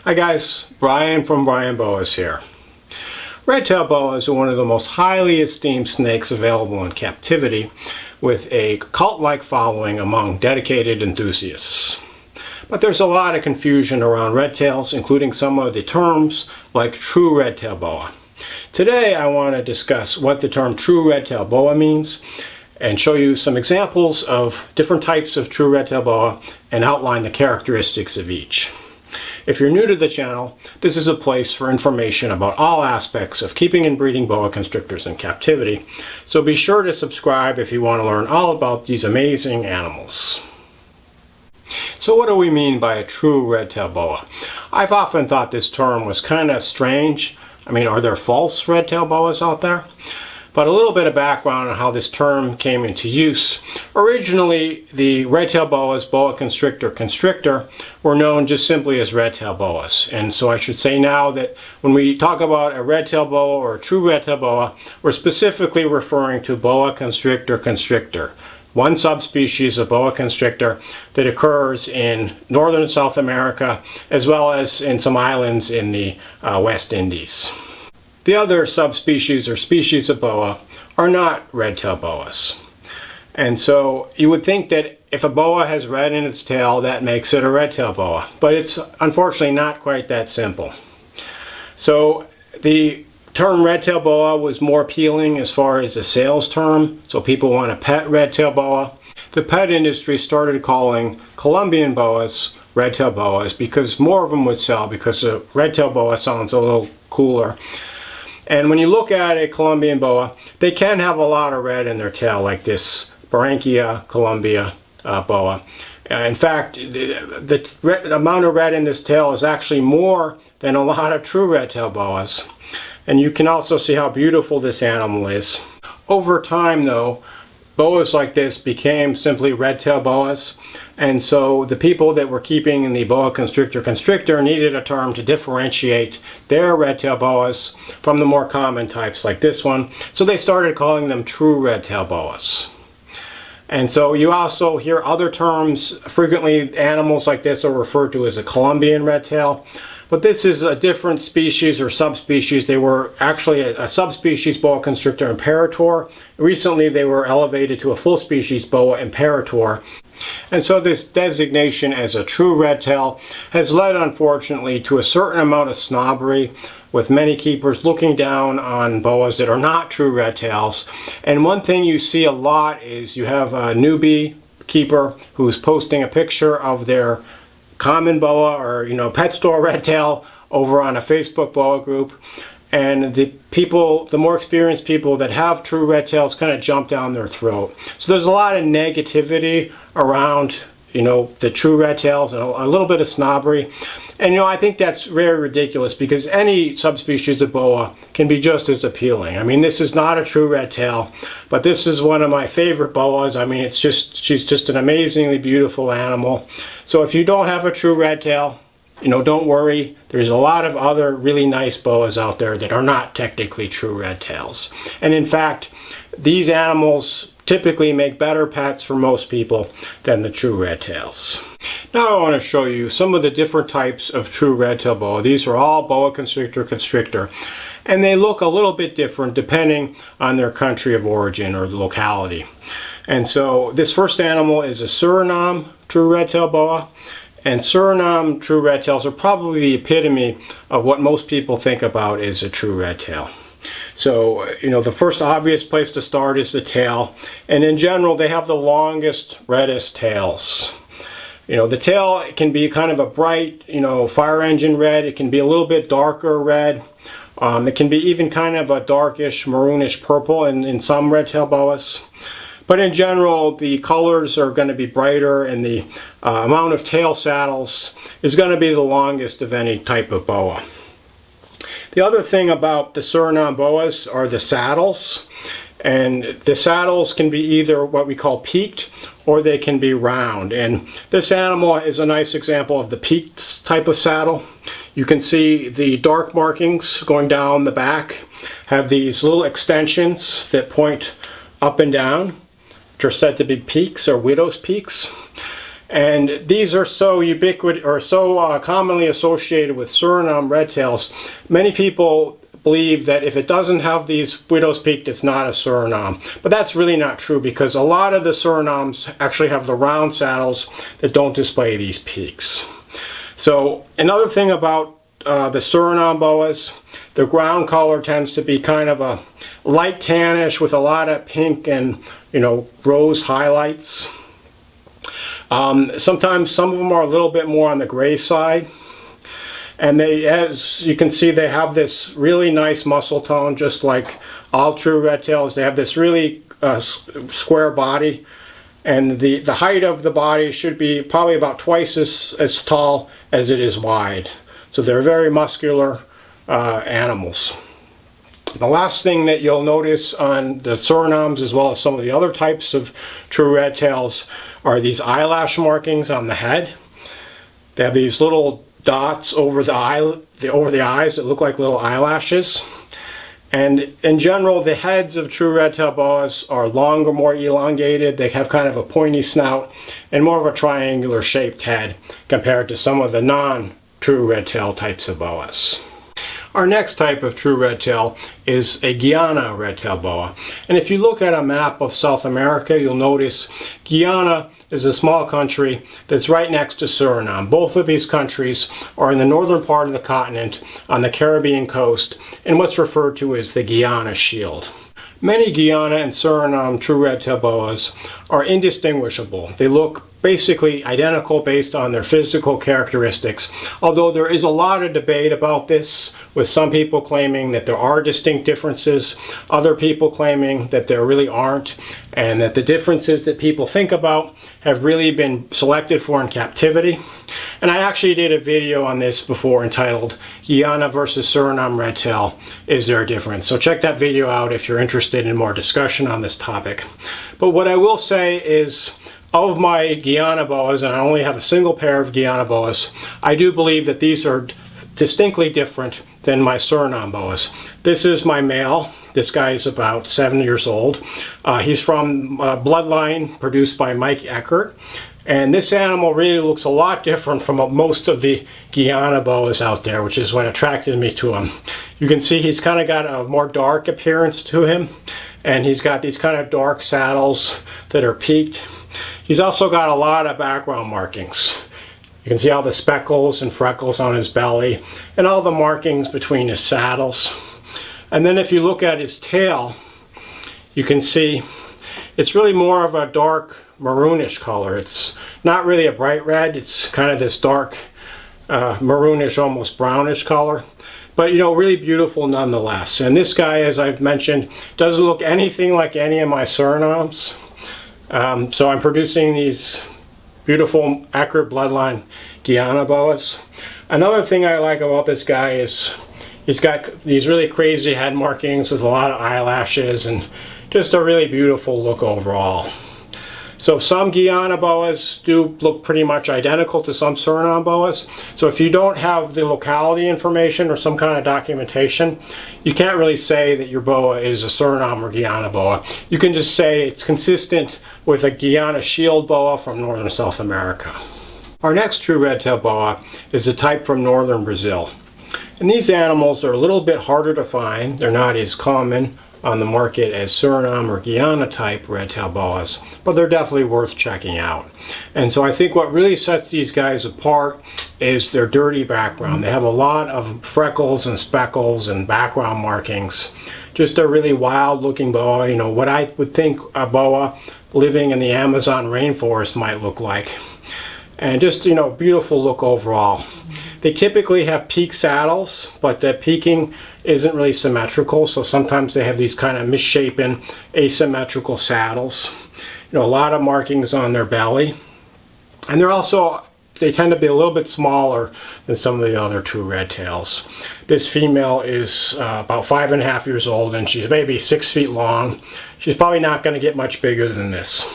Hi guys, Brian from Boas here. Red-tailed boas are one of the most highly esteemed snakes available in captivity, with a cult-like following among dedicated enthusiasts. But there's a lot of confusion around red-tails, including some of the terms like true red-tailed boa. Today I want to discuss what the term true red-tailed boa means and show you some examples of different types of true red-tailed boa and outline the characteristics of each. If you're new to the channel, this is a place for information about all aspects of keeping and breeding boa constrictors in captivity, so be sure to subscribe if you want to learn all about these amazing animals. So what do we mean by a true red-tailed boa? I've often thought this term was kind of strange. I mean, are there false red-tailed boas out there? But a little bit of background on how this term came into use. Originally, the red-tailed boas, boa constrictor, were known just simply as red-tailed boas. And so I should say now that when we talk about a red-tailed boa or a true red-tailed boa, we're specifically referring to boa constrictor, one subspecies of boa constrictor that occurs in northern South America as well as in some islands in the West Indies. The other subspecies or species of boa are not red-tailed boas. And so you would think that if a boa has red in its tail, that makes it a red-tailed boa. But it's unfortunately not quite that simple. So the term red-tailed boa was more appealing as far as a sales term. So people want to pet red-tailed boa. The pet industry started calling Colombian boas red-tailed boas because more of them would sell, because a red-tailed boa sounds a little cooler. And when you look at a Colombian boa, they can have a lot of red in their tail, like this Barranquilla Colombia boa. In fact, the amount of red in this tail is actually more than a lot of true red-tailed boas. And you can also see how beautiful this animal is. Over time, though, boas like this became simply red-tailed boas. And so the people that were keeping in the boa constrictor needed a term to differentiate their red-tailed boas from the more common types like this one. So they started calling them true red-tailed boas. And so you also hear other terms. Frequently animals like this are referred to as a Colombian red-tail. But this is a different species or subspecies. They were actually a subspecies boa constrictor imperator. Recently they were elevated to a full species boa imperator. And so this designation as a true red-tail has led, unfortunately, to a certain amount of snobbery, with many keepers looking down on boas that are not true red-tails. And one thing you see a lot is you have a newbie keeper who's posting a picture of their common boa or pet store red-tail over on a Facebook boa group, and the more experienced people that have true red-tails kind of jump down their throat. So there's a lot of negativity around the true red-tails and a little bit of snobbery. And I think that's very ridiculous, because any subspecies of boa can be just as appealing. I mean, this is not a true red-tail, but this is one of my favorite boas. I mean, she's just an amazingly beautiful animal. So if you don't have a true red-tail, don't worry. There's a lot of other really nice boas out there that are not technically true red-tails. And in fact, these animals typically make better pets for most people than the true red-tails. Now I want to show you some of the different types of true red-tailed boa. These are all boa constrictor, and they look a little bit different depending on their country of origin or locality. And so this first animal is a Suriname true red-tailed boa. And Suriname true red-tails are probably the epitome of what most people think about as a true red-tail. So, the first obvious place to start is the tail. And in general, they have the longest, reddest tails. The tail can be kind of a bright, fire engine red. It can be a little bit darker red. It can be even kind of a darkish, maroonish purple in some red-tailed boas. But in general, the colors are going to be brighter, and the amount of tail saddles is going to be the longest of any type of boa. The other thing about the Suriname boas are the saddles. And the saddles can be either what we call peaked, or they can be round. And this animal is a nice example of the peaked type of saddle. You can see the dark markings going down the back have these little extensions that point up and down, which are said to be peaks or widow's peaks. And these are so ubiquitous or so commonly associated with Suriname redtails. Many people believe that if it doesn't have these widow's peak, it's not a Suriname. But that's really not true, because a lot of the Surinames actually have the round saddles that don't display these peaks. So another thing about the Suriname boas, the ground color tends to be kind of a light tannish with a lot of pink and, you know, rose highlights. Sometimes some of them are a little bit more on the gray side. And they, as you can see, they have this really nice muscle tone, just like all true redtails. They have this really square body, and the height of the body should be probably about twice as tall as it is wide. So they're very muscular animals. The last thing that you'll notice on the Surinames, as well as some of the other types of true redtails, are these eyelash markings on the head. They have these little dots over the eyes that look like little eyelashes. And in general, the heads of true redtail boas are longer, more elongated. They have kind of a pointy snout and more of a triangular shaped head compared to some of the non-true redtail types of boas. Our next type of true redtail is a Guyana redtail boa. And if you look at a map of South America, you'll notice Guyana is a small country that's right next to Suriname. Both of these countries are in the northern part of the continent on the Caribbean coast in what's referred to as the Guyana Shield. Many Guyana and Suriname true redtail boas are indistinguishable. They look basically identical based on their physical characteristics, although there is a lot of debate about this, with some people claiming that there are distinct differences, other people claiming that there really aren't, and that the differences that people think about have really been selected for in captivity. And I actually did a video on this before entitled Guyana versus Suriname redtail, Is There a Difference? So check that video out if you're interested in more discussion on this topic. But what I will say is, of my Guyana boas, and I only have a single pair of Guyana boas, I do believe that these are distinctly different than my Suriname boas. This is my male. This guy is about 7 years old. He's from a bloodline produced by Mike Eckert. And this animal really looks a lot different from most of the Guyana boas out there, which is what attracted me to him. You can see he's kind of got a more dark appearance to him, and he's got these kind of dark saddles that are peaked. He's also got a lot of background markings. You can see all the speckles and freckles on his belly and all the markings between his saddles. And then if you look at his tail, you can see it's really more of a dark maroonish color. It's not really a bright red. It's kind of this dark maroonish, almost brownish color. But, you know, really beautiful nonetheless. And this guy, as I've mentioned, doesn't look anything like any of my Surinames. So I'm producing these beautiful Eckert bloodline Guyana boas. Another thing I like about this guy is he's got these really crazy head markings with a lot of eyelashes and just a really beautiful look overall. So some Guyana boas do look pretty much identical to some Suriname boas. So if you don't have the locality information or some kind of documentation, you can't really say that your boa is a Suriname or Guyana boa. You can just say it's consistent with a Guyana Shield boa from northern South America. Our next true redtail boa is a type from northern Brazil. And these animals are a little bit harder to find. They're not as common on the market as Suriname or Guyana type redtail boas, but they're definitely worth checking out. And so I think what really sets these guys apart is their dirty background. They have a lot of freckles and speckles and background markings. Just a really wild looking boa, you know, what I would think a boa living in the Amazon rainforest might look like. And just, you know, beautiful look overall. They typically have peak saddles, but the peaking isn't really symmetrical, so sometimes they have these kind of misshapen, asymmetrical saddles. You know, a lot of markings on their belly. And they tend to be a little bit smaller than some of the other true redtails. This female is about 5.5 years old, and she's maybe 6 feet long. She's probably not going to get much bigger than this.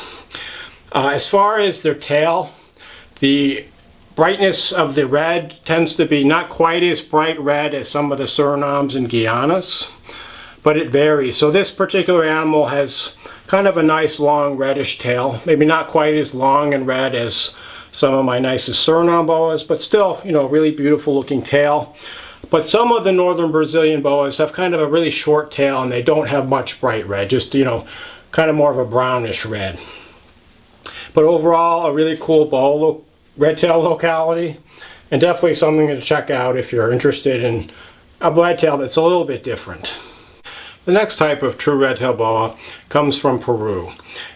As far as their tail, the brightness of the red tends to be not quite as bright red as some of the Surinames and Guyanas, but it varies. So this particular animal has kind of a nice long reddish tail, maybe not quite as long and red as some of my nicest Suriname boas, but still, really beautiful looking tail. But some of the northern Brazilian boas have kind of a really short tail and they don't have much bright red, just, kind of more of a brownish red. But overall, a really cool boa red tail locality, and definitely something to check out if you're interested in a red tail that's a little bit different. The next type of true red tail boa comes from Peru.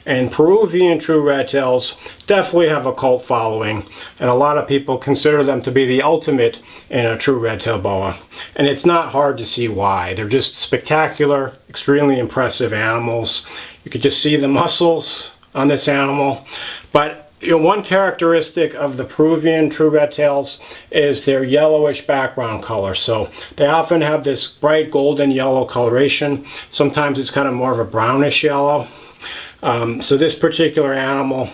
And Peruvian true red tails definitely have a cult following, and a lot of people consider them to be the ultimate in a true red tail boa. And it's not hard to see why. They're just spectacular, extremely impressive animals. You can just see the muscles on this animal. But one characteristic of the Peruvian true red tails is their yellowish background color. So they often have this bright golden yellow coloration. Sometimes it's kind of more of a brownish yellow. So this particular animal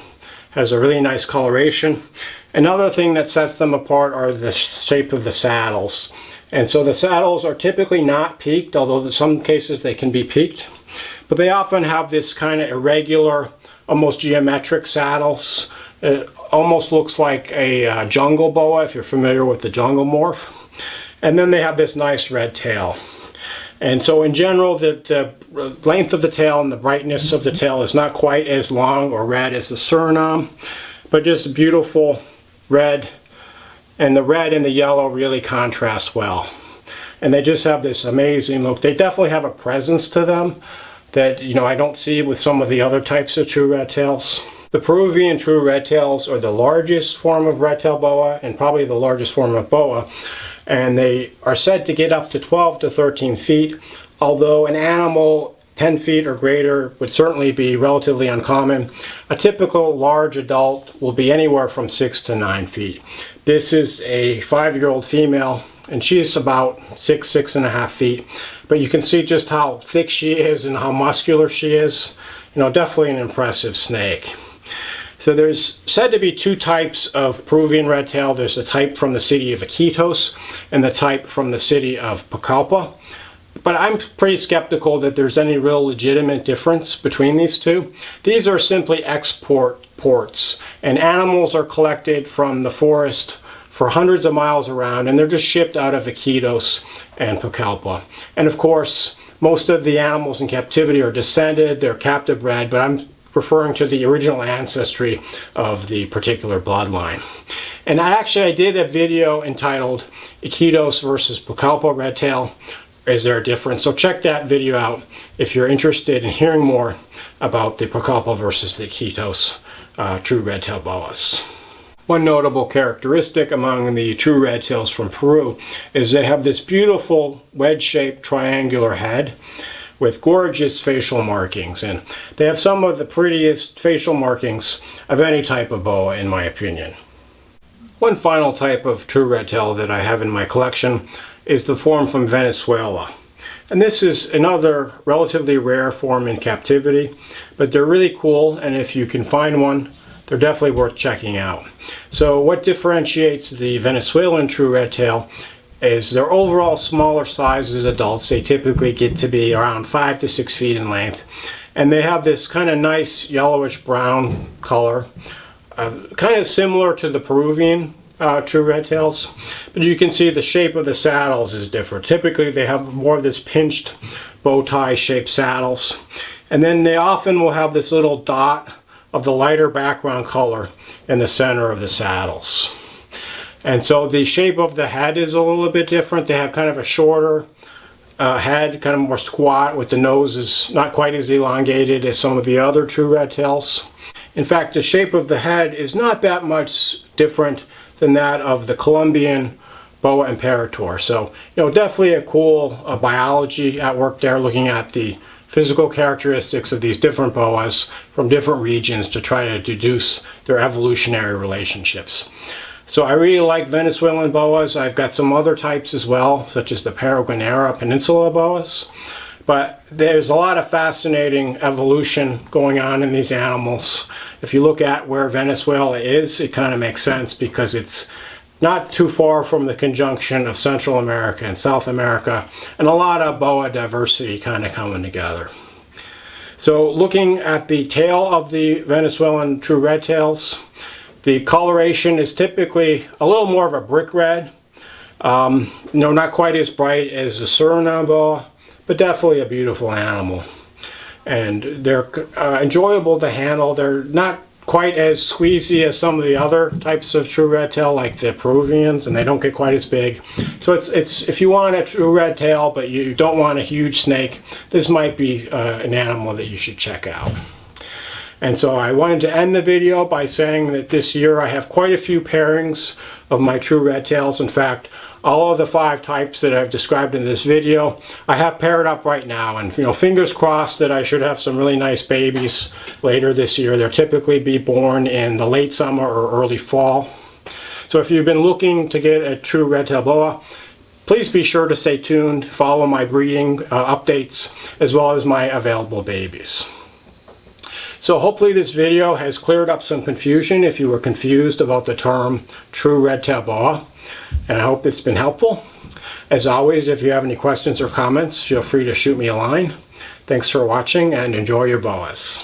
has a really nice coloration. Another thing that sets them apart are the shape of the saddles. And so the saddles are typically not peaked, although in some cases they can be peaked. But they often have this kind of irregular, almost geometric saddles. It almost looks like a jungle boa, if you're familiar with the jungle morph. And then they have this nice red tail. And so in general, the length of the tail and the brightness of the tail is not quite as long or red as the Suriname, but just beautiful red. And the red and the yellow really contrast well. And they just have this amazing look. They definitely have a presence to them that I don't see with some of the other types of true red tails. The Peruvian true red tails are the largest form of red tail boa and probably the largest form of boa, and they are said to get up to 12 to 13 feet, although an animal 10 feet or greater would certainly be relatively uncommon. A typical large adult will be anywhere from 6 to 9 feet. This is a 5-year-old female, and she's about 6.5 feet. But you can see just how thick she is and how muscular she is. Definitely an impressive snake. So there's said to be 2 types of Peruvian red tail. There's the type from the city of Iquitos and the type from the city of Pucallpa. But I'm pretty skeptical that there's any real legitimate difference between these two. These are simply export ports, and animals are collected from the forest for hundreds of miles around, and they're just shipped out of Iquitos and Pucallpa. And of course, most of the animals in captivity are descended, they're captive bred, but I'm referring to the original ancestry of the particular bloodline. And I did a video entitled Iquitos versus Pucallpa red tail. Is there a difference? So check that video out if you're interested in hearing more about the Pucallpa versus the Iquitos true red tail boas. One notable characteristic among the true red tails from Peru is they have this beautiful wedge-shaped triangular head with gorgeous facial markings, and they have some of the prettiest facial markings of any type of boa, in my opinion. One final type of true red tail that I have in my collection is the form from Venezuela. And this is another relatively rare form in captivity, but they're really cool, and if you can find one, they're definitely worth checking out. So what differentiates the Venezuelan true red tail is their overall smaller size as adults. They typically get to be around 5 to 6 feet in length, and they have this kind of nice yellowish brown color, kind of similar to the Peruvian true red tails, but you can see the shape of the saddles is different. Typically they have more of this pinched bow tie shaped saddles, and then they often will have this little dot of the lighter background color in the center of the saddles. And so the shape of the head is a little bit different. They have kind of a shorter head, kind of more squat, with the nose is not quite as elongated as some of the other true red tails. In fact, the shape of the head is not that much different than that of the Colombian boa imperator. So, definitely a cool biology at work there, looking at the physical characteristics of these different boas from different regions to try to deduce their evolutionary relationships. So I really like Venezuelan boas. I've got some other types as well, such as the Paraguanera Peninsula boas. But there's a lot of fascinating evolution going on in these animals. If you look at where Venezuela is, it kind of makes sense because it's not too far from the conjunction of Central America and South America, and a lot of boa diversity kind of coming together. So looking at the tail of the Venezuelan true red tails, The coloration is typically a little more of a brick red. Not quite as bright as the Suriname boa, but definitely a beautiful animal. And they're enjoyable to handle. They're not quite as squeezy as some of the other types of true red tail, like the Peruvians, and they don't get quite as big. So it's if you want a true red tail but you don't want a huge snake, this might be an animal that you should check out. And so I wanted to end the video by saying that this year I have quite a few pairings of my true red tails. In fact, all of the 5 types that I've described in this video, I have paired up right now, and fingers crossed that I should have some really nice babies later this year. They'll typically be born in the late summer or early fall. So if you've been looking to get a true red-tail boa, please be sure to stay tuned, follow my breeding updates, as well as my available babies. So hopefully this video has cleared up some confusion if you were confused about the term true red-tail boa, and I hope it's been helpful. As always, if you have any questions or comments, feel free to shoot me a line. Thanks for watching and enjoy your boas.